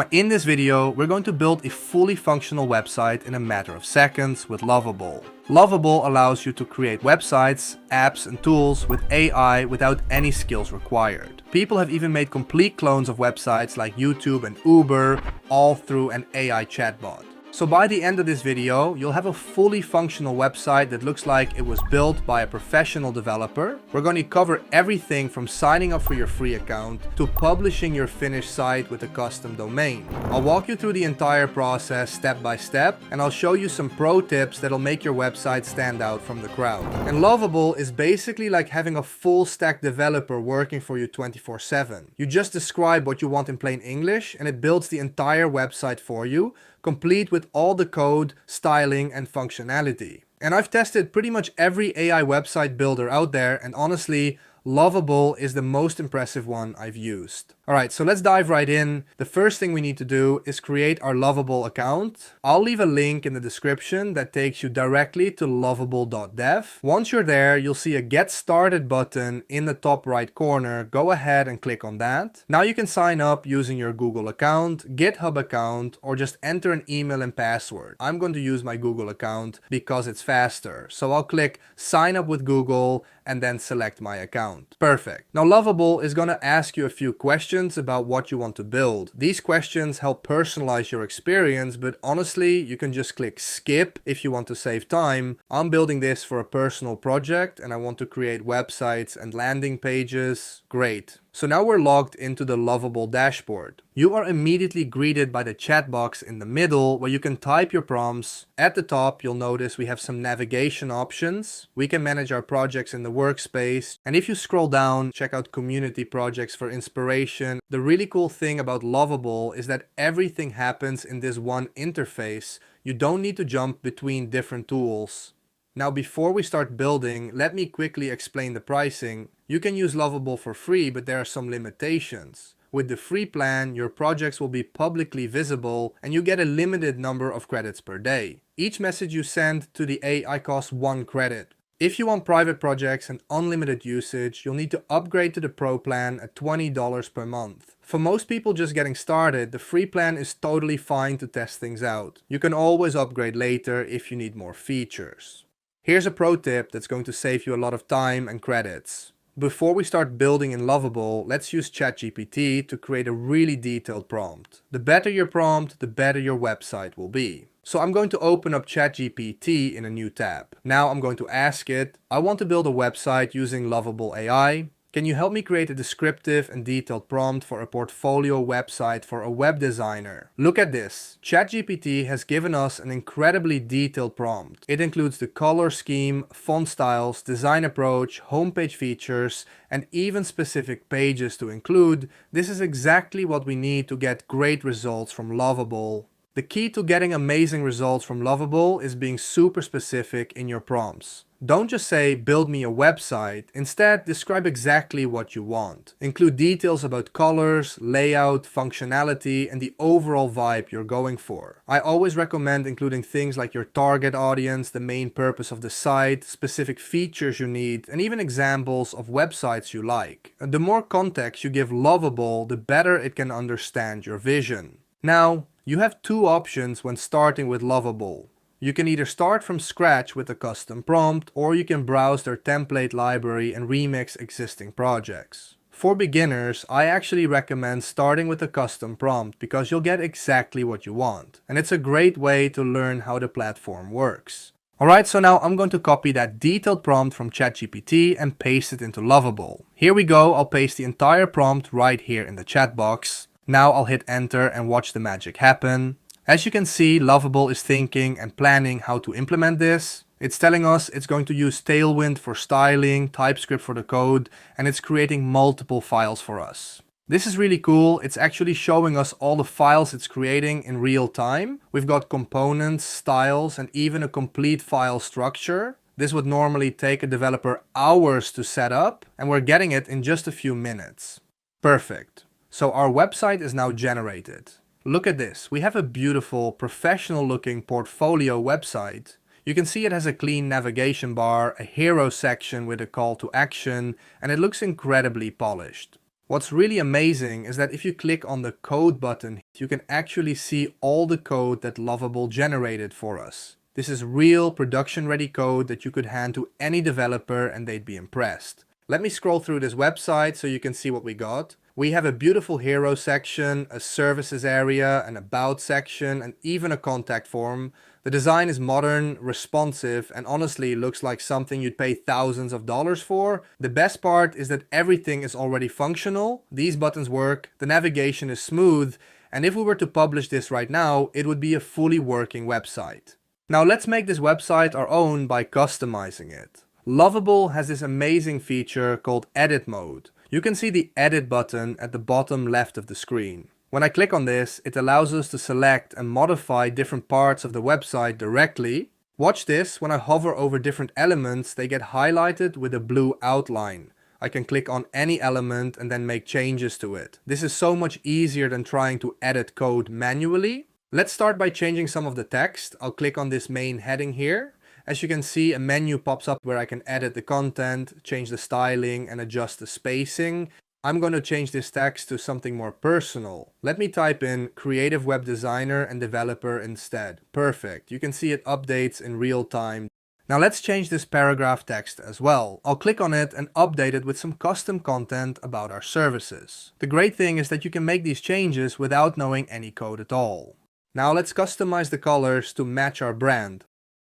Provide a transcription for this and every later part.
In this video, we're going to build a fully functional website in a matter of seconds with Lovable. Lovable allows you to create websites, apps and tools with AI without any skills required. People have even made complete clones of websites like YouTube and Uber, all through an AI chatbot. So by the end of this video, you'll have a fully functional website that looks like it was built by a professional developer. We're going to cover everything from signing up for your free account to publishing your finished site with a custom domain. I'll walk you through the entire process step by step, and I'll show you some pro tips that'll make your website stand out from the crowd. And Lovable is basically like having a full stack developer working for you 24/7. You just describe what you want in plain English and it builds the entire website for you, complete with all the code, styling and functionality. And I've tested pretty much every AI website builder out there, and honestly, Lovable is the most impressive one I've used. Alright, so let's dive right in. The first thing we need to do is create our Lovable account. I'll leave a link in the description that takes you directly to lovable.dev. Once you're there, you'll see a Get Started button in the top right corner. Go ahead and click on that. Now you can sign up using your Google account, GitHub account, or just enter an email and password. I'm going to use my Google account because it's faster. So I'll click Sign Up with Google and then select my account. Perfect. Now Lovable is going to ask you a few questions about what you want to build. These questions help personalize your experience, but honestly, you can just click skip if you want to save time. I'm building this for a personal project and I want to create websites and landing pages. Great. So now we're logged into the Lovable dashboard. You are immediately greeted by the chat box in the middle where you can type your prompts. At the top, you'll notice we have some navigation options. We can manage our projects in the workspace. And if you scroll down, check out community projects for inspiration. The really cool thing about Lovable is that everything happens in this one interface. You don't need to jump between different tools. Now before we start building, let me quickly explain the pricing. You can use Lovable for free, but there are some limitations. With the free plan, your projects will be publicly visible and you get a limited number of credits per day. Each message you send to the AI costs 1 credit. If you want private projects and unlimited usage, you'll need to upgrade to the Pro plan at $20 per month. For most people just getting started, the free plan is totally fine to test things out. You can always upgrade later if you need more features. Here's a pro tip that's going to save you a lot of time and credits. Before we start building in Lovable, let's use ChatGPT to create a really detailed prompt. The better your prompt, the better your website will be. So I'm going to open up ChatGPT in a new tab. Now I'm going to ask it, I want to build a website using Lovable AI. Can you help me create a descriptive and detailed prompt for a portfolio website for a web designer? Look at this. ChatGPT has given us an incredibly detailed prompt. It includes the color scheme, font styles, design approach, homepage features, and even specific pages to include. This is exactly what we need to get great results from Lovable. The key to getting amazing results from Lovable is being super specific in your prompts. Don't just say, build me a website. Instead, describe exactly what you want. Include details about colors, layout, functionality, and the overall vibe you're going for. I always recommend including things like your target audience, the main purpose of the site, specific features you need, and even examples of websites you like. And the more context you give Lovable, the better it can understand your vision. Now, you have two options when starting with Lovable. You can either start from scratch with a custom prompt, or you can browse their template library and remix existing projects. For beginners, I actually recommend starting with a custom prompt because you'll get exactly what you want. And it's a great way to learn how the platform works. Alright, so now I'm going to copy that detailed prompt from ChatGPT and paste it into Lovable. Here we go, I'll paste the entire prompt right here in the chat box. Now I'll hit enter and watch the magic happen. As you can see, Lovable is thinking and planning how to implement this. It's telling us it's going to use Tailwind for styling, TypeScript for the code, and it's creating multiple files for us. This is really cool. It's actually showing us all the files it's creating in real time. We've got components, styles, and even a complete file structure. This would normally take a developer hours to set up, and we're getting it in just a few minutes. Perfect. So our website is now generated. Look at this. We have a beautiful, professional looking portfolio website. You can see it has a clean navigation bar, a hero section with a call to action, and it looks incredibly polished. What's really amazing is that if you click on the code button you can actually see all the code that Lovable generated for us. This is real production-ready code that you could hand to any developer and they'd be impressed. Let me scroll through this website so you can see what we got. We have a beautiful hero section, a services area, an about section, and even a contact form. The design is modern, responsive, and honestly looks like something you'd pay thousands of dollars for. The best part is that everything is already functional. These buttons work, the navigation is smooth, and if we were to publish this right now, it would be a fully working website. Now let's make this website our own by customizing it. Lovable has this amazing feature called Edit Mode. You can see the Edit button at the bottom left of the screen. When I click on this, it allows us to select and modify different parts of the website directly. Watch this, when I hover over different elements, they get highlighted with a blue outline. I can click on any element and then make changes to it. This is so much easier than trying to edit code manually. Let's start by changing some of the text. I'll click on this main heading here. As you can see, a menu pops up where I can edit the content, change the styling, and adjust the spacing. I'm going to change this text to something more personal. Let me type in creative web designer and developer instead. Perfect. You can see it updates in real time. Now let's change this paragraph text as well. I'll click on it and update it with some custom content about our services. The great thing is that you can make these changes without knowing any code at all. Now let's customize the colors to match our brand.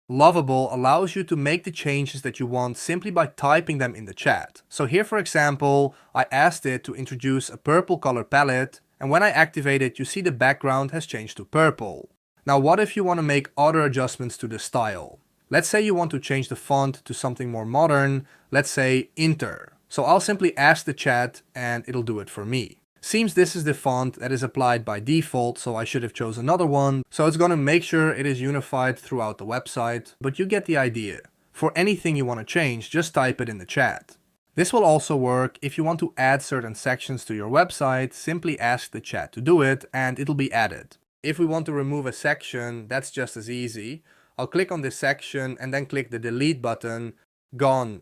Lovable allows you to make the changes that you want simply by typing them in the chat. So here, for example, I asked it to introduce a purple color palette, and when I activate it, you see the background has changed to purple. Now what if you want to make other adjustments to the style? Let's say you want to change the font to something more modern, let's say Inter. So I'll simply ask the chat and it'll do it for me. Seems this is the font that is applied by default, so I should have chosen another one. So it's going to make sure it is unified throughout the website, but you get the idea. For anything you want to change, just type it in the chat. This will also work if you want to add certain sections to your website, simply ask the chat to do it and it'll be added. If we want to remove a section, that's just as easy. I'll click on this section and then click the delete button. Gone.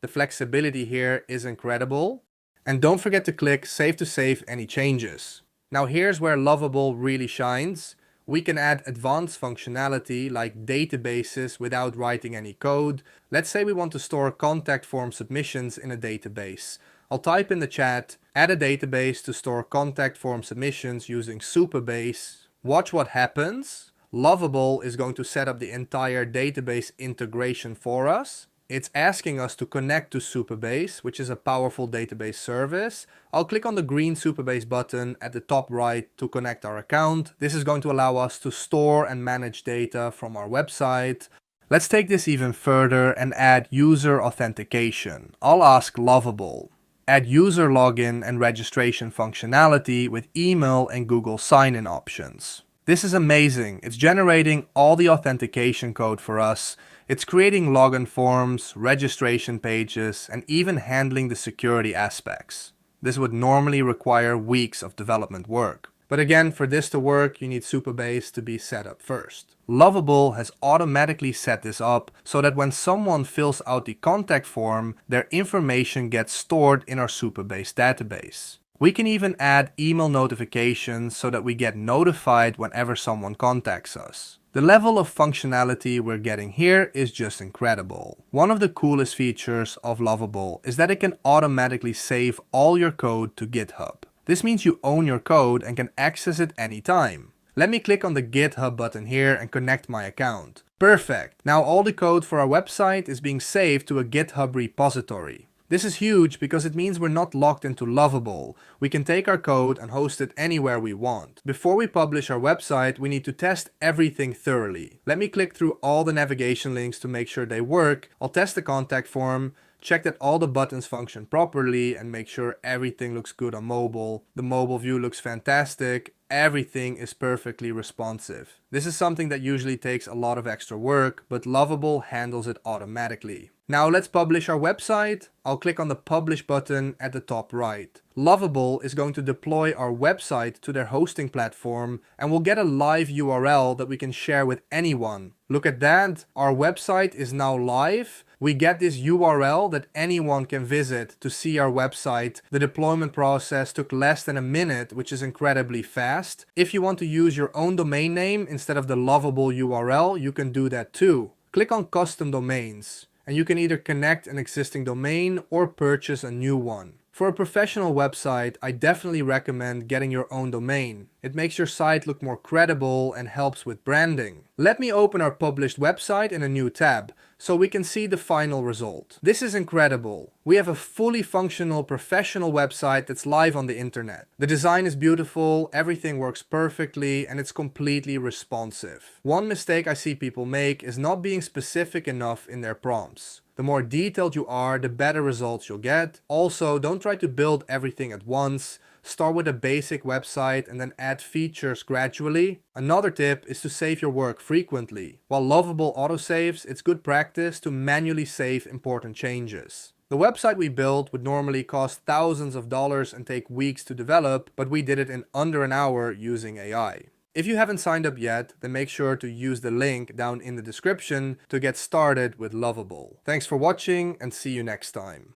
The flexibility here is incredible. And don't forget to click Save to save any changes. Now here's where Lovable really shines. We can add advanced functionality like databases without writing any code. Let's say we want to store contact form submissions in a database. I'll type in the chat, add a database to store contact form submissions using Supabase. Watch what happens. Lovable is going to set up the entire database integration for us. It's asking us to connect to Supabase, which is a powerful database service. I'll click on the green Supabase button at the top right to connect our account. This is going to allow us to store and manage data from our website. Let's take this even further and add user authentication. I'll ask Lovable. Add user login and registration functionality with email and Google sign-in options. This is amazing. It's generating all the authentication code for us. It's creating login forms, registration pages, and even handling the security aspects. This would normally require weeks of development work. But again, for this to work, you need Supabase to be set up first. Lovable has automatically set this up so that when someone fills out the contact form, their information gets stored in our Supabase database. We can even add email notifications so that we get notified whenever someone contacts us. The level of functionality we're getting here is just incredible. One of the coolest features of Lovable is that it can automatically save all your code to GitHub. This means you own your code and can access it anytime. Let me click on the GitHub button here and connect my account. Perfect! Now all the code for our website is being saved to a GitHub repository. This is huge because it means we're not locked into Lovable. We can take our code and host it anywhere we want. Before we publish our website, we need to test everything thoroughly. Let me click through all the navigation links to make sure they work. I'll test the contact form, check that all the buttons function properly, and make sure everything looks good on mobile. The mobile view looks fantastic. Everything is perfectly responsive. This is something that usually takes a lot of extra work, but Lovable handles it automatically. Now let's publish our website. I'll click on the publish button at the top right. Lovable is going to deploy our website to their hosting platform, and we'll get a live URL that we can share with anyone. Look at that, our website is now live. We get this URL that anyone can visit to see our website. The deployment process took less than a minute, which is incredibly fast. If you want to use your own domain name instead of the Lovable URL, you can do that too. Click on custom domains, and you can either connect an existing domain or purchase a new one. For a professional website, I definitely recommend getting your own domain. It makes your site look more credible and helps with branding. Let me open our published website in a new tab so we can see the final result. This is incredible. We have a fully functional professional website that's live on the internet. The design is beautiful, everything works perfectly, and it's completely responsive. One mistake I see people make is not being specific enough in their prompts. The more detailed you are, the better results you'll get. Also, don't try to build everything at once. Start with a basic website and then add features gradually. Another tip is to save your work frequently. While Lovable autosaves, it's good practice to manually save important changes. The website we built would normally cost thousands of dollars and take weeks to develop, but we did it in under an hour using AI. If you haven't signed up yet, then make sure to use the link down in the description to get started with Lovable. Thanks for watching and see you next time.